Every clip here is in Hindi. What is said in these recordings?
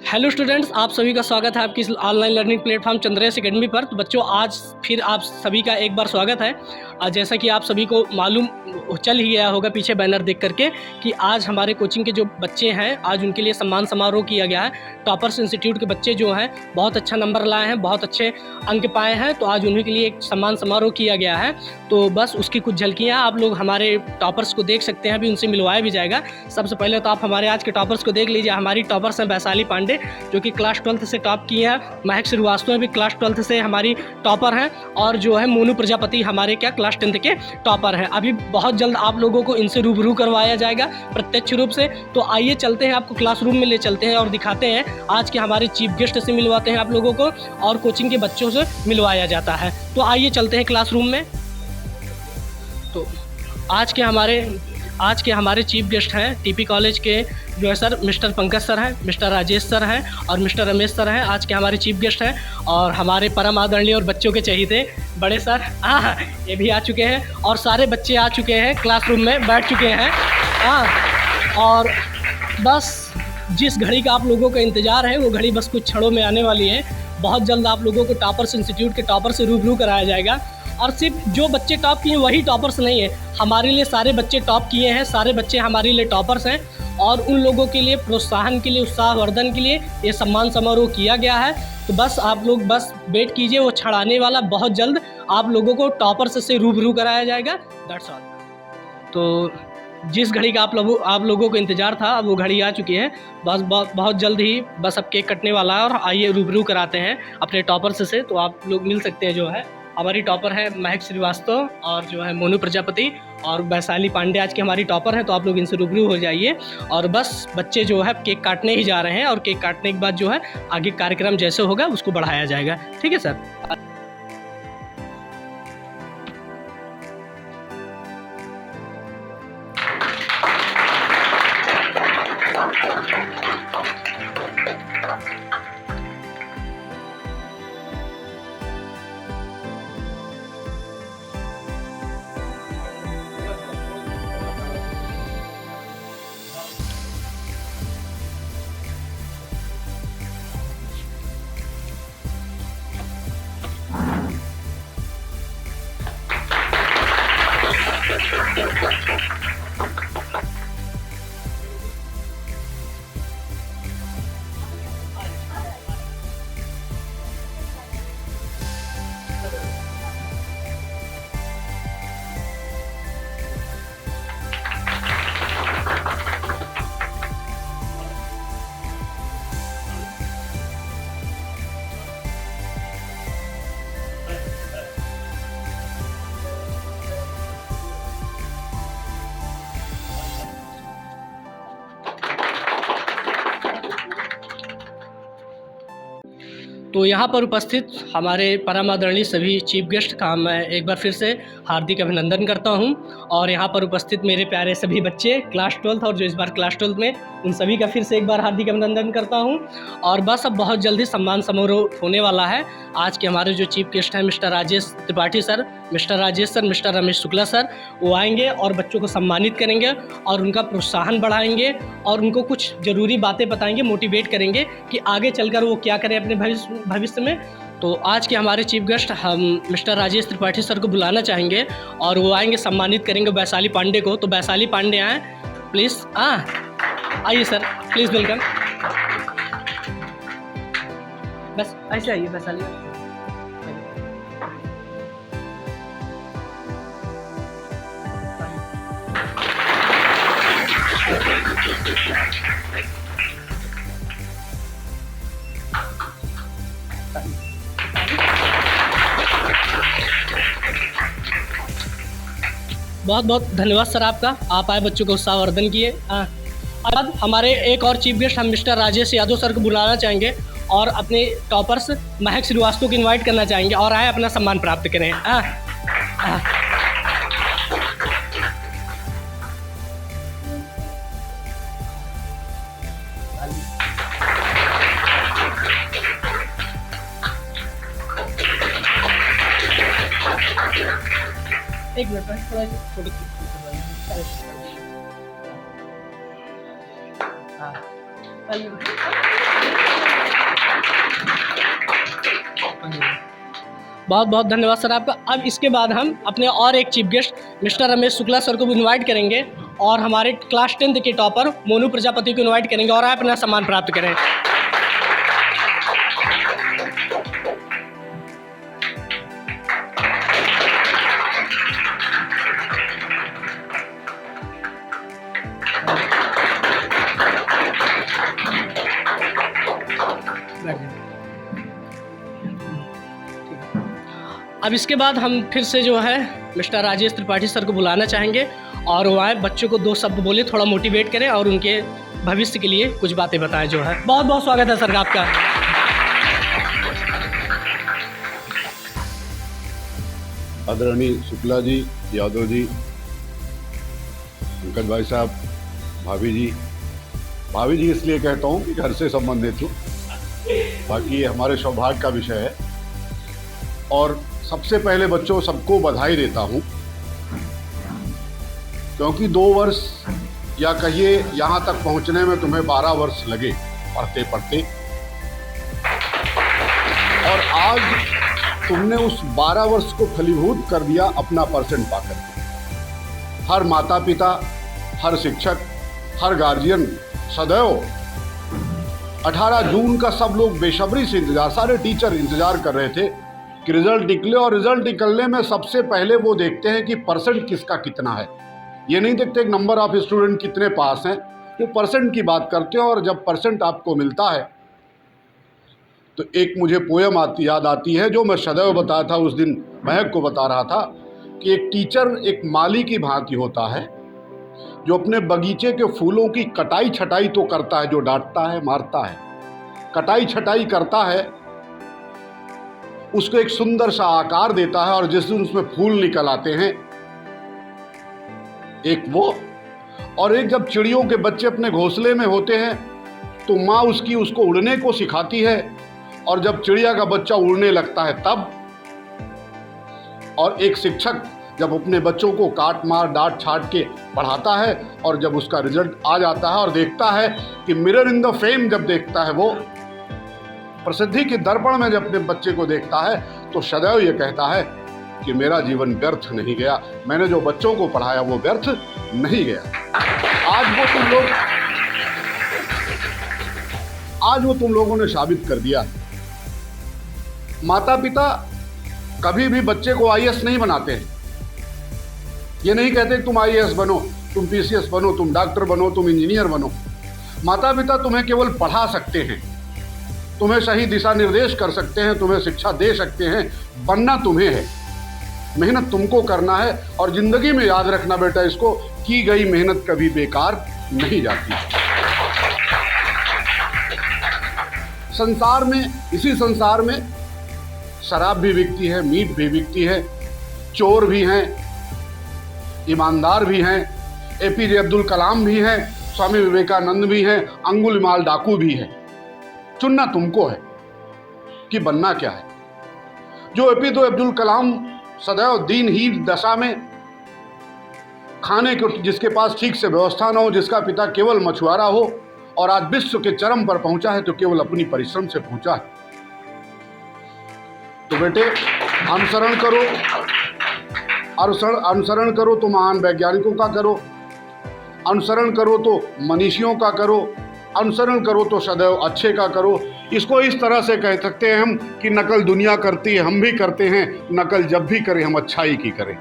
हेलो स्टूडेंट्स, आप सभी का स्वागत है आपकी इस online learning platform Chandresh academy पर। तो बच्चों, आज फिर आप सभी का एक बार स्वागत है। जैसा कि आप सभी को मालूम चल ही गया होगा पीछे बैनर देख करके कि आज हमारे कोचिंग के जो बच्चे हैं, आज उनके लिए सम्मान समारोह किया गया है। टॉपर्स इंस्टीट्यूट के बच्चे जो हैं बहुत अच्छा नंबर लाए हैं, बहुत अच्छे अंक पाए हैं, तो आज उन्हीं के लिए एक सम्मान समारोह किया गया है। तो बस उसकी कुछ झलकियाँ आप लोग हमारे टॉपर्स को देख सकते हैं, अभी उनसे मिलवाया भी जाएगा। सबसे पहले तो आप हमारे आज के टॉपर्स को देख लीजिए। हमारी टॉपर्स हैं वैशाली पांडे, जो कि क्लास 12th से टॉप की है। महक श्रीवास्तव भी क्लास 12th से हमारी टॉपर हैं, और जो है मोनू प्रजापति हमारे क्लास 10th के टॉपर हैं। अभी बहुत जल्द आप लोगों को इनसे रूबरू करवाया जाएगा प्रत्यक्ष रूप से। तो आइए चलते हैं, आपको क्लासरूम में ले चलते हैं और दिखाते हैं। आज के हमारे चीफ गेस्ट से मिलवाते हैं आप लोगों को, और कोचिंग के बच्चों से मिलवाया जाता है। तो आइए चलते हैं क्लासरूम में। तो आज के हमारे चीफ गेस्ट हैं टीपी कॉलेज के जो है सर मिस्टर पंकज सर हैं, मिस्टर राजेश सर हैं और मिस्टर रमेश सर हैं। आज के हमारे चीफ गेस्ट हैं, और हमारे परम आदरणीय और बच्चों के चहीते बड़े सर ये भी आ चुके हैं, और सारे बच्चे आ चुके हैं, क्लासरूम में बैठ चुके हैं। और बस जिस घड़ी का आप लोगों का इंतज़ार है वो घड़ी बस कुछ क्षणों में आने वाली है। बहुत जल्द आप लोगों को टॉपर्स इंस्टीट्यूट के टॉपर से रूबरू कराया जाएगा। और सिर्फ जो बच्चे टॉप किए वही टॉपर्स नहीं है, हमारे लिए सारे बच्चे टॉप किए हैं, सारे बच्चे हमारे लिए टॉपर्स हैं। और उन लोगों के लिए प्रोत्साहन के लिए, उत्साहवर्धन के लिए ये सम्मान समारोह किया गया है। तो बस आप लोग बस वेट कीजिए, वो क्षण आने वाला, बहुत जल्द आप लोगों को टॉपर्स से रूबरू कराया जाएगा। That's all. तो जिस घड़ी का आप लोगों को इंतज़ार था, अब वो घड़ी आ चुकी है। बस बहुत जल्द ही बस अब केक कटने वाला है, और आइए रूबरू कराते हैं अपने टॉपर्स से। तो आप लोग मिल सकते हैं। जो है हमारी टॉपर है महक श्रीवास्तव, और जो है मोनू प्रजापति और वैशाली पांडे आज की हमारी टॉपर हैं। तो आप लोग इनसे रूबरू हो जाइए, और बस बच्चे जो है केक काटने ही जा रहे हैं, और केक काटने के बाद जो है आगे कार्यक्रम जैसे होगा उसको बढ़ाया जाएगा। ठीक है सर। तो यहाँ पर उपस्थित हमारे परम आदरणीय सभी चीफ गेस्ट का मैं एक बार फिर से हार्दिक अभिनंदन करता हूँ। और यहाँ पर उपस्थित मेरे प्यारे सभी बच्चे क्लास 12th और जो इस बार क्लास 12th में, उन सभी का फिर से एक बार हार्दिक अभिनंदन करता हूँ। और बस अब बहुत जल्दी सम्मान समारोह होने वाला है। आज के हमारे जो चीफ गेस्ट हैं mister Rajesh Tripathi sir, mister Ramesh Shukla sir, वो आएंगे और बच्चों को सम्मानित करेंगे, और उनका प्रोत्साहन बढ़ाएंगे, और उनको कुछ ज़रूरी बातें बताएंगे, मोटिवेट करेंगे कि आगे चलकर वो क्या करें अपने भविष्य में। तो आज के हमारे चीफ गेस्ट हम मिस्टर राजेश त्रिपाठी सर को बुलाना चाहेंगे, और वो आएंगे, सम्मानित करेंगे वैशाली पांडे को। तो वैशाली पांडे आएँ प्लीज़। आइए सर, प्लीज़ वेलकम। बस ऐसे आइए वैशाली। बहुत बहुत धन्यवाद सर आपका, आप आए, बच्चों को उत्साहवर्धन किए। अब हमारे एक और चीफ गेस्ट हम मिस्टर राजेश यादव सर को बुलाना चाहेंगे, और अपने टॉपर्स महक श्रीवास्तव को इनवाइट करना चाहेंगे, और आए अपना सम्मान प्राप्त करें। एक मिनट में थोड़ा छोटी हाँ बहुत बहुत धन्यवाद सर आपका। अब इसके बाद हम अपने और एक chief guest mister Ramesh Shukla sir को भी इनवाइट करेंगे और हमारे क्लास 10th के टॉपर मोनू प्रजापति को इनवाइट करेंगे और आप अपना सम्मान प्राप्त करें। अब इसके बाद हम फिर से जो है मिस्टर राजेश त्रिपाठी सर को बुलाना चाहेंगे और वो आए, बच्चों को 2 शब्द बोले, थोड़ा मोटिवेट करें और उनके भविष्य के लिए कुछ बातें बताएं जो है। बहुत बहुत स्वागत है सर आपका। आदरणीय शुक्ला जी, यादव जी, पंकज भाई साहब, भाभी जी इसलिए कहता हूँ कि घर से संबंधित हूँ, बाकी ये हमारे सौभाग्य का विषय है। और सबसे पहले बच्चों सबको बधाई देता हूँ, क्योंकि 2 वर्ष या कहिए यहाँ तक पहुँचने में तुम्हें 12 वर्ष लगे पढ़ते पढ़ते, और आज तुमने उस 12 वर्ष को फलीभूत कर दिया अपना परसेंट पाकर। हर माता पिता, हर शिक्षक, हर गार्जियन सदैव 18 जून का सब लोग बेसब्री से इंतजार, सारे टीचर इंतजार कर रहे थे कि रिजल्ट निकले, और रिजल्ट निकलने में सबसे पहले वो देखते हैं कि परसेंट किसका कितना है। ये नहीं देखते कि नंबर ऑफ स्टूडेंट कितने पास हैं, वो परसेंट की बात करते हैं। और जब परसेंट आपको मिलता है तो एक मुझे पोयम याद आती है जो मैं सदैव बताया था, उस दिन महक को बता रहा था कि एक टीचर एक माली की भांति होता है जो अपने बगीचे के फूलों की कटाई छटाई तो करता है, जो डांटता है, मारता है, कटाई छटाई करता है, उसको एक सुंदर सा आकार देता है, और जिस दिन उसमें फूल निकल आते हैं, एक वो, और एक जब चिड़ियों के बच्चे अपने घोंसले में होते हैं तो माँ उसको उड़ने को सिखाती है, और जब चिड़िया का बच्चा उड़ने लगता है तब, और एक शिक्षक जब अपने बच्चों को काट मार डांट छाट के पढ़ाता है, और जब उसका रिजल्ट आ जाता है और देखता है कि मिरर इन द फेम, जब देखता है वो प्रसिद्धि के दर्पण में जब अपने बच्चे को देखता है, तो सदैव ये कहता है कि मेरा जीवन व्यर्थ नहीं गया, मैंने जो बच्चों को पढ़ाया वो व्यर्थ नहीं गया। आज वो तुम लोगों ने साबित कर दिया। माता पिता कभी भी बच्चे को आईएएस नहीं बनाते हैं। ये नहीं कहते कि तुम आईएएस बनो, तुम पीसीएस बनो, तुम डॉक्टर बनो, तुम इंजीनियर बनो। माता पिता तुम्हें केवल पढ़ा सकते हैं, तुम्हें सही दिशा निर्देश कर सकते हैं, तुम्हें शिक्षा दे सकते हैं, बनना तुम्हें है, मेहनत तुमको करना है। और जिंदगी में याद रखना बेटा इसको, की गई मेहनत कभी बेकार नहीं जाती। संसार में, इसी संसार में शराब भी बिकती है, मीट भी बिकती है, चोर भी हैं, ईमानदार भी हैं, एपीजे अब्दुल कलाम भी हैं, स्वामी विवेकानंद भी हैं, अंगुलीमाल डाकू भी है। चुनना तुमको है कि बनना क्या है। जो एपीजे अब्दुल कलाम सदैव दीनहीन दशा में, खाने को जिसके पास ठीक से व्यवस्था न हो, जिसका पिता केवल मछुआरा हो, और आज विश्व के चरम पर पहुंचा है तो केवल अपनी परिश्रम से पहुंचा है। तो बेटे अनुसरण करो, अनुसरण करो तो महान वैज्ञानिकों का करो, अनुसरण करो तो मनीषियों का करो, अनुसरण करो तो सदैव अच्छे का करो। इसको इस तरह से कह सकते हैं हम कि नकल दुनिया करती है, हम भी करते हैं, नकल जब भी करें हम अच्छाई की करें।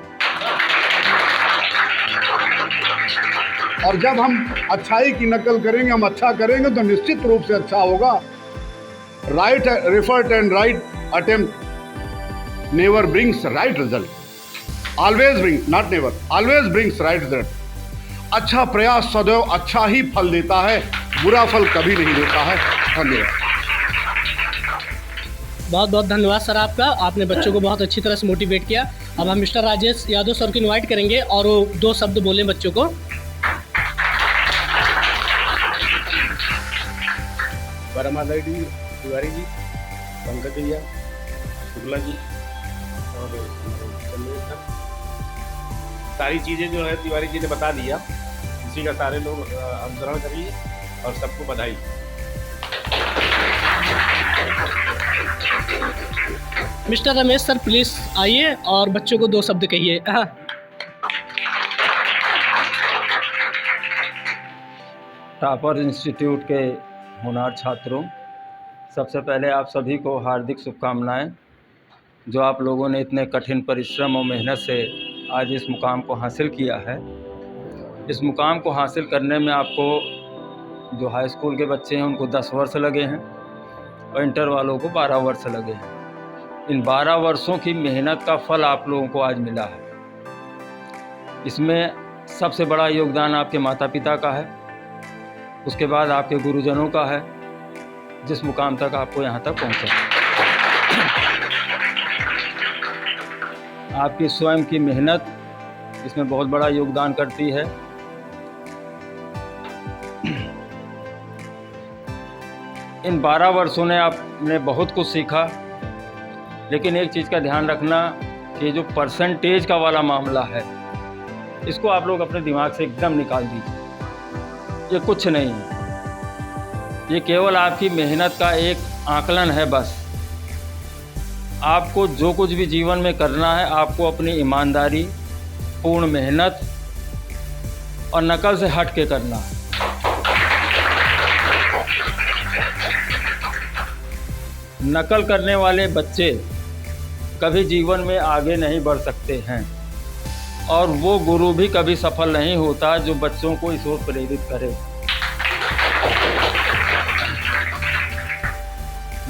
और जब हम अच्छाई की नकल करेंगे, हम अच्छा करेंगे तो निश्चित रूप से अच्छा होगा। Right effort and right attempt never brings right result, always bring, not never, always brings right result. अच्छा प्रयास सदैव अच्छा ही फल देता है, बुरा फल कभी नहीं देता है। धन्यवाद। बहुत बहुत धन्यवाद सर आपका, आपने बच्चों को बहुत अच्छी तरह से मोटिवेट किया। अब हम मिस्टर राजेश यादव सर को इनवाइट करेंगे और वो 2 शब्द बोले बच्चों को। परमादर जी, तिवारी जी, पंकज भैया, शुक्ला जी और चंद्रेश सर, सारी चीज़ें जो है तिवारी जी ने बता दिया। इसी का सारे लोग अनुसरण करिए और सबको बधाई। मिस्टर रमेश सर प्लीज़ आइए और बच्चों को 2 शब्द कहिए। हाँ। टॉपर इंस्टीट्यूट के होनहार छात्रों, सबसे पहले आप सभी को हार्दिक शुभकामनाएं। जो आप लोगों ने इतने कठिन परिश्रम और मेहनत से आज इस मुकाम को हासिल किया है, इस मुकाम को हासिल करने में आपको जो हाई स्कूल के बच्चे हैं उनको 10 वर्ष लगे हैं और इंटर वालों को 12 वर्ष लगे हैं। इन 12 वर्षों की मेहनत का फल आप लोगों को आज मिला है। इसमें सबसे बड़ा योगदान आपके माता पिता का है, उसके बाद आपके गुरुजनों का है, जिस मुकाम तक आपको यहाँ तक पहुँचा। आपकी स्वयं की मेहनत इसमें बहुत बड़ा योगदान करती है। इन 12 वर्षों ने आपने बहुत कुछ सीखा, लेकिन एक चीज़ का ध्यान रखना कि जो परसेंटेज का वाला मामला है, इसको आप लोग अपने दिमाग से एकदम निकाल दीजिए। ये कुछ नहीं है, ये केवल आपकी मेहनत का एक आकलन है बस। आपको जो कुछ भी जीवन में करना है, आपको अपनी ईमानदारी, पूर्ण मेहनत और नकल से हट के करना है। नकल करने वाले बच्चे कभी जीवन में आगे नहीं बढ़ सकते हैं, और वो गुरु भी कभी सफल नहीं होता जो बच्चों को इस ओर प्रेरित करे।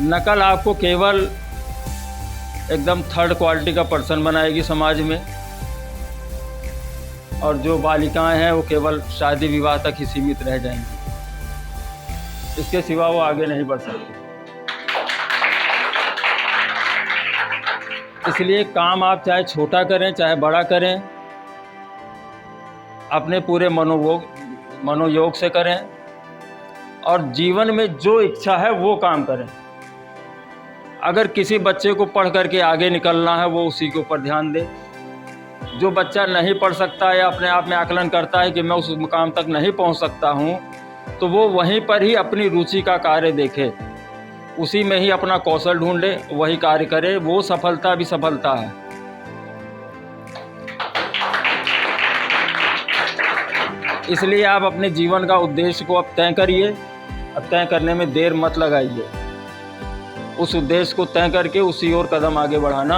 नकल आपको केवल एकदम थर्ड क्वालिटी का पर्सन बनाएगी समाज में, और जो बालिकाएं हैं वो केवल शादी विवाह तक ही सीमित रह जाएंगी, इसके सिवा वो आगे नहीं बढ़ सकती। इसलिए काम आप चाहे छोटा करें चाहे बड़ा करें, अपने पूरे मनोयोग से करें, और जीवन में जो इच्छा है वो काम करें। अगर किसी बच्चे को पढ़ करके आगे निकलना है, वो उसी के ऊपर ध्यान दे। जो बच्चा नहीं पढ़ सकता या अपने आप में आकलन करता है कि मैं उस मुकाम तक नहीं पहुंच सकता हूं, तो वो वहीं पर ही अपनी रुचि का कार्य देखे, उसी में ही अपना कौशल ढूंढे, वही कार्य करे। वो सफलता भी सफलता है। इसलिए आप अपने जीवन का उद्देश्य को अब तय करिए। अब तय करने में देर मत लगाइए। उस उद्देश्य को तय करके उसी ओर कदम आगे बढ़ाना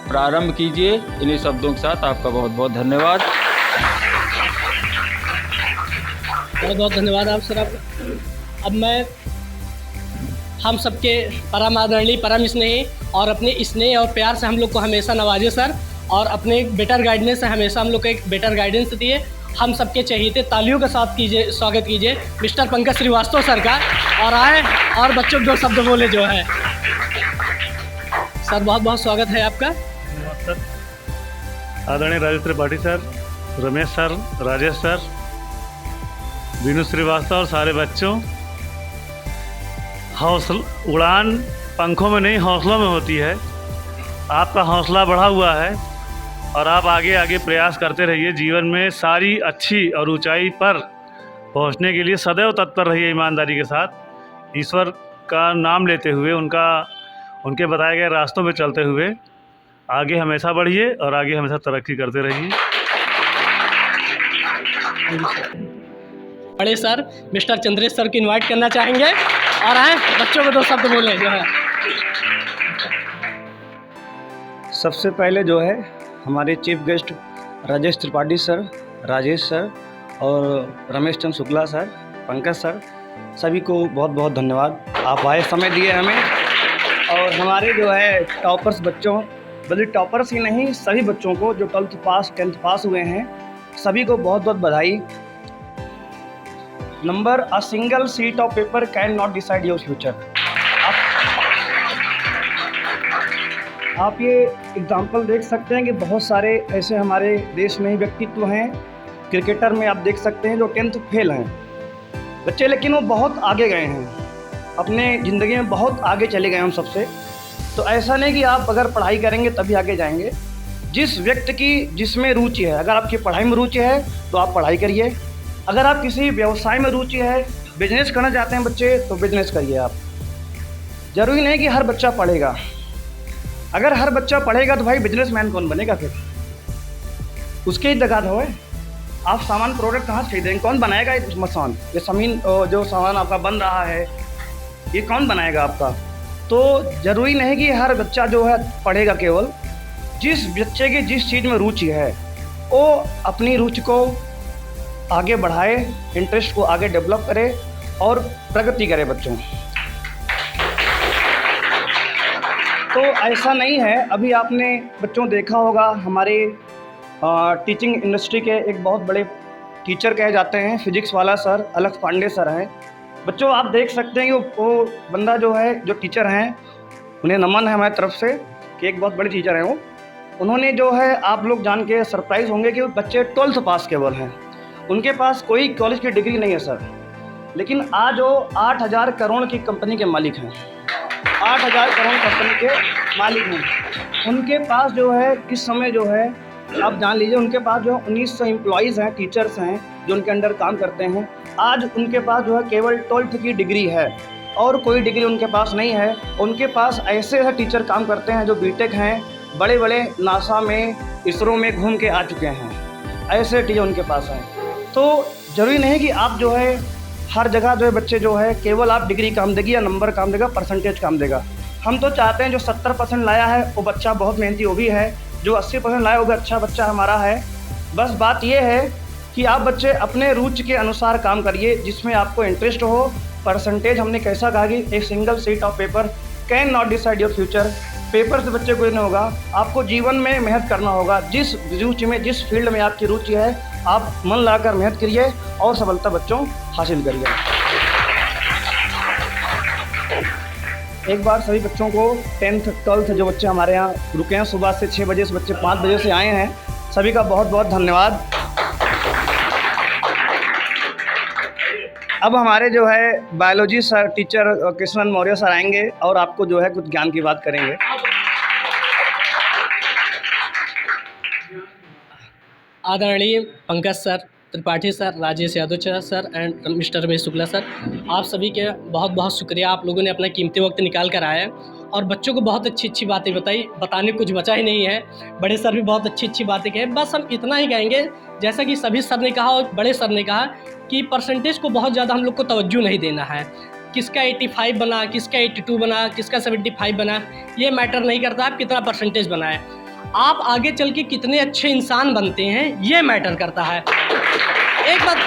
प्रारंभ कीजिए। इन्हीं शब्दों के साथ आपका बहुत बहुत धन्यवाद। बहुत बहुत धन्यवाद आप सर। अब मैं हम सबके परम आदरणीय, परम स्नेही और अपने स्नेह और प्यार से हम लोग को हमेशा नवाजे सर, और अपने बेटर गाइडेंस से हमेशा हम लोग को एक बेटर गाइडेंस दिए। हम सबके चहीते तालियों के साथ स्वागत कीजिए मिस्टर पंकज श्रीवास्तव सर का, और आए और बच्चों को 2 शब्द बोले जो है। सर बहुत बहुत स्वागत है आपका। सर आदरणीय Rajesh Tripathi sir, Ramesh sir, Rajesh sir, Vinu Srivastava और सारे बच्चों, उड़ान पंखों में नहीं हौसलों में होती है। आपका हौसला बढ़ा हुआ है और आप आगे आगे प्रयास करते रहिए। जीवन में सारी अच्छी और ऊंचाई पर पहुंचने के लिए सदैव तत्पर रहिए, ईमानदारी के साथ, ईश्वर का नाम लेते हुए, उनके बताए गए रास्तों में चलते हुए आगे हमेशा बढ़िए और आगे हमेशा तरक्की करते रहिए। बड़े सर मिस्टर चंद्रेश सर को इनवाइट करना चाहेंगे, और आए बच्चों को 2 शब्द बोले जो है। सबसे पहले जो है हमारे chief guest Rajesh Tripathi sir, Rajesh sir और रमेश चंद्र शुक्ला सर, पंकज सर, सभी को बहुत बहुत धन्यवाद। आप आए, समय दिए हमें। और हमारे जो है टॉपर्स बच्चों, बल्कि टॉपर्स ही नहीं, सभी बच्चों को जो 12th पास 10th पास हुए हैं, सभी को बहुत बहुत बधाई। Number, a single seat of paper can not decide your future. आप ये एग्जाम्पल देख सकते हैं कि बहुत सारे ऐसे हमारे देश में ही व्यक्तित्व हैं। क्रिकेटर में आप देख सकते हैं जो 10th फेल हैं बच्चे, लेकिन वो बहुत आगे गए हैं, अपने ज़िंदगी में बहुत आगे चले गए हम सबसे। तो ऐसा नहीं कि आप अगर पढ़ाई करेंगे तभी आगे जाएंगे। जिस व्यक्ति की जिसमें रुचि है, अगर आपकी पढ़ाई में रुचि है तो आप पढ़ाई करिए। अगर आप किसी व्यवसाय में रुचि है, बिजनेस करना चाहते हैं बच्चे, तो बिजनेस करिए आप। ज़रूरी नहीं कि हर बच्चा पढ़ेगा। अगर हर बच्चा पढ़ेगा तो भाई बिजनेसमैन कौन बनेगा फिर? उसके ही जगह हो है। आप सामान प्रोडक्ट कहाँ से खरीदेंगे? कौन बनाएगा ये सामान? ये ज़मीन जो सामान आपका बन रहा है ये कौन बनाएगा आपका? तो ज़रूरी नहीं कि हर बच्चा जो है पढ़ेगा। केवल जिस बच्चे की जिस चीज़ में रुचि है वो अपनी रुचि को आगे बढ़ाए, इंटरेस्ट को आगे डेवलप करे और प्रगति करे बच्चों। तो ऐसा नहीं है, अभी आपने बच्चों देखा होगा हमारे टीचिंग इंडस्ट्री के एक बहुत बड़े टीचर कहे जाते हैं, फिजिक्स वाला सर अलख पांडे सर हैं। बच्चों आप देख सकते हैं कि वो बंदा जो है, जो टीचर हैं, उन्हें नमन है हमारी तरफ से कि एक बहुत बड़े टीचर हैं वो। उन्होंने जो है, आप लोग जान के सरप्राइज़ होंगे कि वो बच्चे 12th पास केवल हैं, उनके पास कोई कॉलेज की डिग्री नहीं है सर, लेकिन आज वो 8,000 करोड़ की कंपनी के मालिक हैं। 8,000 करोड़ कंपनी के मालिक हैं। उनके पास जो है इस समय जो है, आप जान लीजिए, उनके पास जो है 1900 एम्प्लॉइज़ हैं, टीचर्स हैं जो उनके अंडर काम करते हैं। आज उनके पास जो है केवल 12th की डिग्री है और कोई डिग्री उनके पास नहीं है। उनके पास ऐसे टीचर काम करते हैं जो बीटेक हैं, बड़े बड़े नासा में, इसरो में घूम के आ चुके हैं, ऐसे टीचर उनके पास हैं। तो ज़रूरी नहीं कि आप जो है हर जगह जो है बच्चे जो है केवल आप डिग्री काम देगी या नंबर काम देगा, परसेंटेज काम देगा। हम तो चाहते हैं जो 70% लाया है वो बच्चा बहुत मेहनती वो भी है, जो 80% लाया वो भी अच्छा बच्चा हमारा है। बस बात ये है कि आप बच्चे अपने रुचि के अनुसार काम करिए, जिसमें आपको इंटरेस्ट हो। परसेंटेज हमने कैसा कहा कि एक single sheet of paper can not decide your future. Paper से बच्चे को नहीं होगा, आपको जीवन में मेहनत करना होगा। जिस रुचि में, जिस फील्ड में आपकी रुचि है, आप मन लगाकर मेहनत करिए और सफलता बच्चों हासिल करिए। एक बार सभी बच्चों को 10th 12th जो बच्चे हमारे यहाँ रुके हैं, सुबह से 6 बजे से बच्चे 5 बजे से आए हैं, सभी का बहुत बहुत धन्यवाद। अब हमारे जो है biology sir teacher Krishnan Maurya sir आएंगे और आपको जो है कुछ ज्ञान की बात करेंगे। आदरणीय Pankaj sir, Tripathi sir, Rajesh Yadav sir and mister Ramesh Shukla sir, आप सभी के बहुत बहुत शुक्रिया। आप लोगों ने अपना कीमती वक्त निकाल कर आए और बच्चों को बहुत अच्छी अच्छी बातें बताई। बताने कुछ बचा ही नहीं है, बड़े सर भी बहुत अच्छी अच्छी बातें कहे। बस हम इतना ही कहेंगे, जैसा कि सभी सर ने कहा और बड़े सर ने कहा कि परसेंटेज को बहुत ज़्यादा हम लोग को तवज्जो नहीं देना है। किसका 85 बना, किसका 82 बना, किसका 75 बना, ये मैटर नहीं करता आप कितना परसेंटेज बनाए। आप आगे चल के कितने अच्छे इंसान बनते हैं ये मैटर करता है। एक बात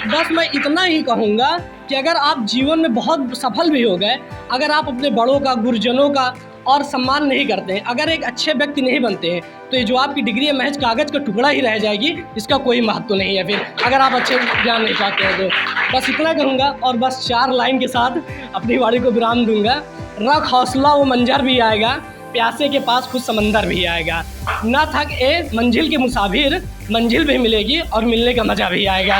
बस मैं इतना ही कहूँगा कि अगर आप जीवन में बहुत सफल भी हो गए, अगर आप अपने बड़ों का, गुरुजनों का और सम्मान नहीं करते हैं, अगर एक अच्छे व्यक्ति नहीं बनते हैं, तो ये जो आपकी डिग्री है महज कागज़ का टुकड़ा ही रह जाएगी, इसका कोई महत्व नहीं है फिर, अगर आप अच्छे ज्ञान नहीं पाते हैं तो। बस इतना करूँगा और बस 4 लाइन के साथ अपनी वाणी को विराम दूंगा। रख हौसला वो मंजर भी आएगा, प्यासे के पास खुद समंदर भी आएगा। ना थक ए मंजिल के मुसाफिर, मंजिल भी मिलेगी और मिलने का मज़ा भी आएगा।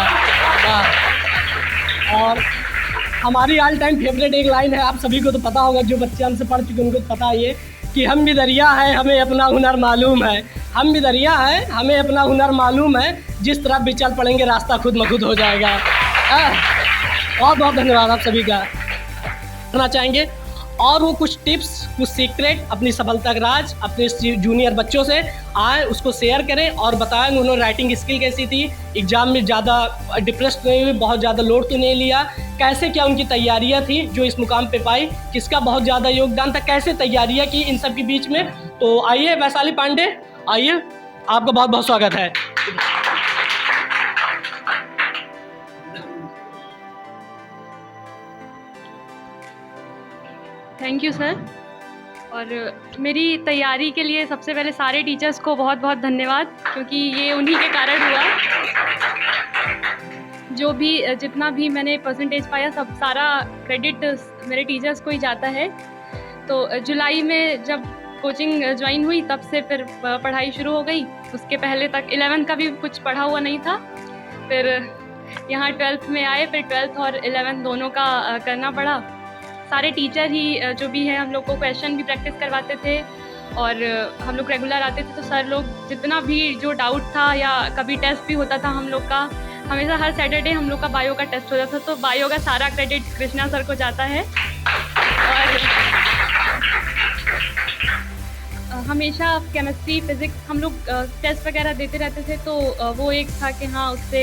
और हमारी ऑल टाइम फेवरेट एक लाइन है, आप सभी को तो पता होगा, जो बच्चे हमसे पढ़ चुके उनको तो पता ही है कि हम भी दरिया हैं, हमें अपना हुनर मालूम है। हम भी दरिया हैं, हमें अपना हुनर मालूम है, जिस तरफ भी चल पड़ेंगे रास्ता खुद ब खुद हो जाएगा। बहुत बहुत धन्यवाद आप सभी का। करना चाहेंगे और वो कुछ टिप्स, कुछ सीक्रेट अपनी सफलता का राज अपने जूनियर बच्चों से आए, उसको शेयर करें और बताएं उन्होंने राइटिंग स्किल कैसी थी, एग्ज़ाम में ज़्यादा डिप्रेस्ड नहीं हुई, बहुत ज़्यादा लोड तो नहीं लिया, कैसे क्या उनकी तैयारियां थी जो इस मुकाम पे पाई, किसका बहुत ज़्यादा योगदान था, कैसे तैयारियां की इन सब के बीच में। तो आइए वैशाली पांडे, आइए, आपका बहुत बहुत स्वागत है। Thank you sir. और मेरी तैयारी के लिए सबसे पहले सारे टीचर्स को बहुत बहुत धन्यवाद, क्योंकि ये उन्हीं के कारण हुआ। जो भी जितना भी मैंने परसेंटेज पाया, सब सारा क्रेडिट मेरे टीचर्स को ही जाता है। तो जुलाई में जब कोचिंग ज्वाइन हुई तब से फिर पढ़ाई शुरू हो गई। उसके पहले तक 11th का भी कुछ पढ़ा हुआ नहीं था, फिर यहाँ 12th में आए, फिर 12th और 11th दोनों का करना पड़ा। सारे टीचर ही जो भी है हम लोग को क्वेश्चन भी प्रैक्टिस करवाते थे और हम लोग रेगुलर आते थे। तो सर लोग जितना भी जो डाउट था या कभी टेस्ट भी होता था हम लोग का, हमेशा हर सैटरडे हम लोग का बायो का टेस्ट होता था, तो बायो का सारा क्रेडिट कृष्णा सर को जाता है। हमेशा केमिस्ट्री फिज़िक्स हम लोग टेस्ट वगैरह देते रहते थे, तो वो एक था कि हाँ, उससे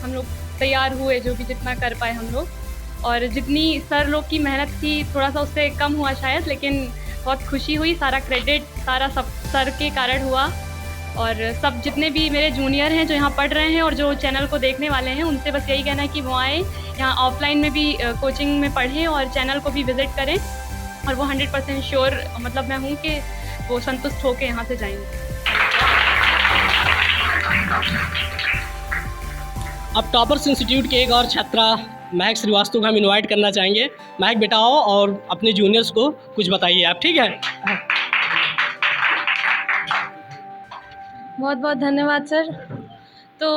हम लोग तैयार हुए, जो भी जितना कर पाए हम लोग। और जितनी सर लोग की मेहनत थी, थोड़ा सा उससे कम हुआ शायद, लेकिन बहुत खुशी हुई। सारा क्रेडिट सारा सब सर के कारण हुआ। और सब जितने भी मेरे जूनियर हैं जो यहाँ पढ़ रहे हैं और जो चैनल को देखने वाले हैं, उनसे बस यही कहना है कि वो आएँ, यहाँ ऑफलाइन में भी कोचिंग में पढ़ें और चैनल को भी विज़िट करें। और वो 100% श्योर, मतलब मैं हूँ कि वो संतुष्ट होकर यहाँ से जाएंगे। अब टॉपर्स इंस्टीट्यूट के एक और छात्रा महक श्रीवास्तव को हम इनवाइट करना चाहेंगे। महक बेटा आओ और अपने जूनियर्स को कुछ बताइए आप, ठीक है? बहुत बहुत धन्यवाद सर। तो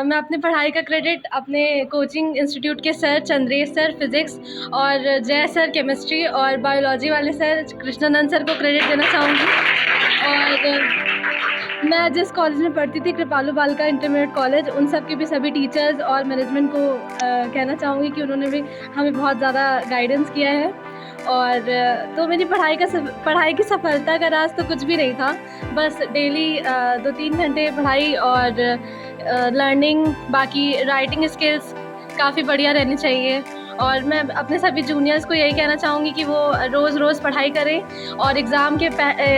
मैं अपनी पढ़ाई का क्रेडिट अपने कोचिंग इंस्टीट्यूट के सर चंद्रेश सर फिज़िक्स और जय सर केमिस्ट्री और बायोलॉजी वाले सर कृष्णानंद सर को क्रेडिट देना चाहूँगी। और मैं जिस कॉलेज में पढ़ती थी, कृपालू बालिका इंटरमीडिएट कॉलेज, उन सब के भी सभी टीचर्स और मैनेजमेंट को कहना चाहूँगी कि उन्होंने भी हमें बहुत ज़्यादा गाइडेंस किया है। और तो मेरी पढ़ाई की सफलता का राज तो कुछ भी नहीं था, बस डेली 2-3 घंटे पढ़ाई और लर्निंग, बाकी राइटिंग स्किल्स काफ़ी बढ़िया रहनी चाहिए। और मैं अपने सभी जूनियर्स को यही कहना चाहूँगी कि वो रोज़ पढ़ाई करें और एग्ज़ाम के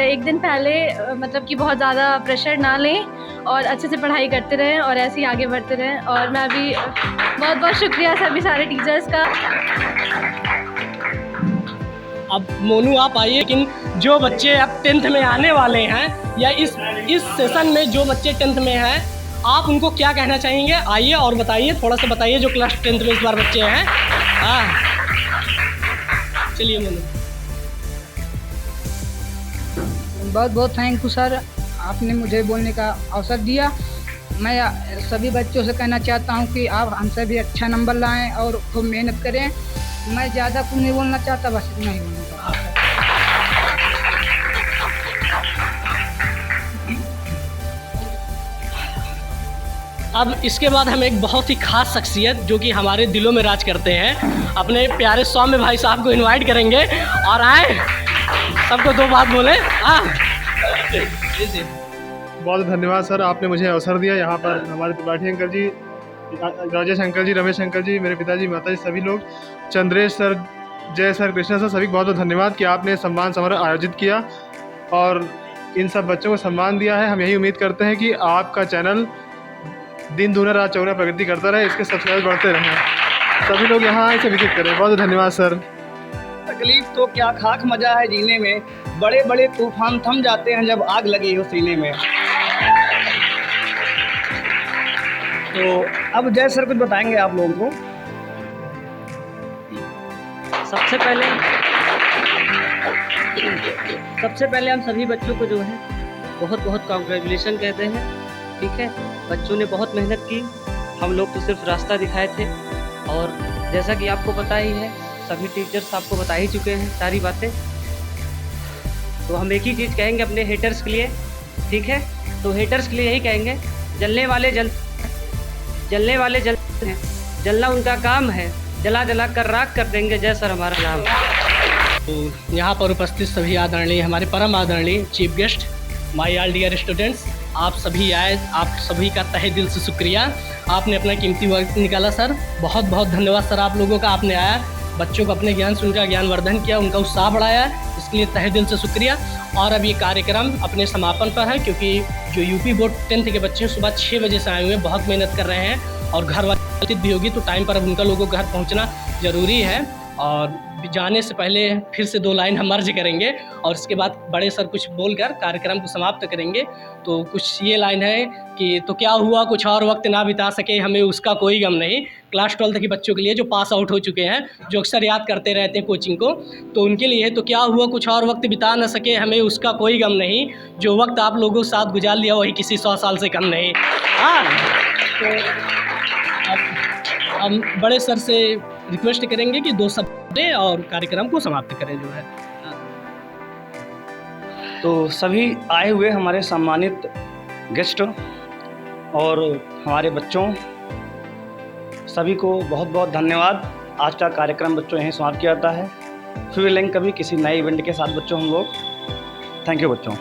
एक दिन पहले मतलब कि बहुत ज़्यादा प्रेशर ना लें और अच्छे से पढ़ाई करते रहें और ऐसे ही आगे बढ़ते रहें। और मैं भी बहुत बहुत शुक्रिया सभी सारे टीचर्स का। अब मोनू आप आइए। लेकिन जो बच्चे अब 10th में आने वाले हैं या इस सेशन में जो बच्चे 10th में हैं, आप उनको क्या कहना चाहेंगे? आइए और बताइए, थोड़ा सा बताइए, जो क्लास 10th में इस बार बच्चे हैं। हाँ, चलिए मोनू। बहुत बहुत थैंक यू सर, आपने मुझे बोलने का अवसर दिया। मैं सभी बच्चों से कहना चाहता हूँ कि आप हमसे भी अच्छा नंबर लाएं और खूब मेहनत करें। मैं ज़्यादा कुछ नहीं बोलना चाहता, बस इतना ही बोलना चाहता। अब इसके बाद हम एक बहुत ही खास शख्सियत जो कि हमारे दिलों में राज करते हैं, अपने प्यारे सौम्य भाई साहब को इनवाइट करेंगे और आए, सबको 2 बात बोले। हाँ जी। बहुत धन्यवाद सर, आपने मुझे अवसर दिया। यहाँ पर हमारे त्रिपाठी अंकल जी, राजेश अंकल जी, रमेश अंकल जी, मेरे पिताजी, माताजी, सभी लोग, चंद्रेश सर, जय सर, कृष्णा सर, सभी बहुत बहुत धन्यवाद कि आपने सम्मान समारोह आयोजित किया और इन सब बच्चों को सम्मान दिया है। हम यही उम्मीद करते हैं कि आपका चैनल दिन दूना रात चौगुना प्रगति करता रहे, इसके सब्सक्राइबर बढ़ते रहें। सभी लोग यहाँ आए, इसे विजिट करें। बहुत धन्यवाद सर। तकलीफ तो क्या खाक मजा है जीने में, बड़े बड़े तूफान थम जाते हैं जब आग लगी हो सीने में। तो अब जय सर कुछ बताएंगे आप लोगों को। सबसे पहले हम सभी बच्चों को जो है बहुत बहुत कांग्रेचुलेशन कहते हैं, ठीक है। बच्चों ने बहुत मेहनत की, हम लोग तो सिर्फ रास्ता दिखाए थे। और जैसा कि आपको पता ही है, सभी टीचर्स आपको बता ही चुके हैं सारी बातें। तो हम एक ही चीज़ कहेंगे अपने हेटर्स के लिए, ठीक है। तो हेटर्स के लिए यही कहेंगे, जलने वाले जलते हैं, जलना उनका काम है, जला जला कर राख कर देंगे, जय सर हमारा नाम। तो यहाँ पर उपस्थित सभी आदरणीय, हमारे परम आदरणीय chief guest, my all dear students, आप सभी आए, आप सभी का तहे दिल से शुक्रिया। आपने अपना कीमती वक्त निकाला सर, बहुत बहुत धन्यवाद सर आप लोगों का। आपने आया, बच्चों को अपने ज्ञान से उनका ज्ञानवर्धन किया, उनका उत्साह बढ़ाया, इसके लिए तहे दिल से शुक्रिया। और अब ये कार्यक्रम अपने समापन पर है, क्योंकि जो यूपी बोर्ड 10th के बच्चे सुबह 6 बजे से आए हुए हैं, बहुत मेहनत कर रहे हैं और घर वाली भी होगी, तो टाइम पर अब उनका लोगों को घर पहुँचना ज़रूरी है। और जाने से पहले फिर से 2 लाइन हम मर्ज करेंगे और इसके बाद बड़े सर कुछ बोलकर कार्यक्रम को समाप्त करेंगे। तो कुछ ये लाइन है कि तो क्या हुआ कुछ और वक्त ना बिता सके, हमें उसका कोई गम नहीं। क्लास 12 के बच्चों के लिए जो पास आउट हो चुके हैं, जो अक्सर याद करते रहते हैं कोचिंग को, तो उनके लिए तो क्या हुआ कुछ और वक्त बिता ना सके, हमें उसका कोई गम नहीं। जो वक्त आप लोगों के साथ गुजार लिया वही किसी 100 साल से कम नहीं। हाँ, तो हम बड़े सर से रिक्वेस्ट करेंगे कि 2 शब्द और कार्यक्रम को समाप्त करें जो है। तो सभी आए हुए हमारे सम्मानित गेस्ट और हमारे बच्चों, सभी को बहुत बहुत धन्यवाद। आज का कार्यक्रम बच्चों यहीं समाप्त किया जाता है। फिर मिलेंगे कभी किसी नए इवेंट के साथ बच्चों हम लोग। थैंक यू बच्चों।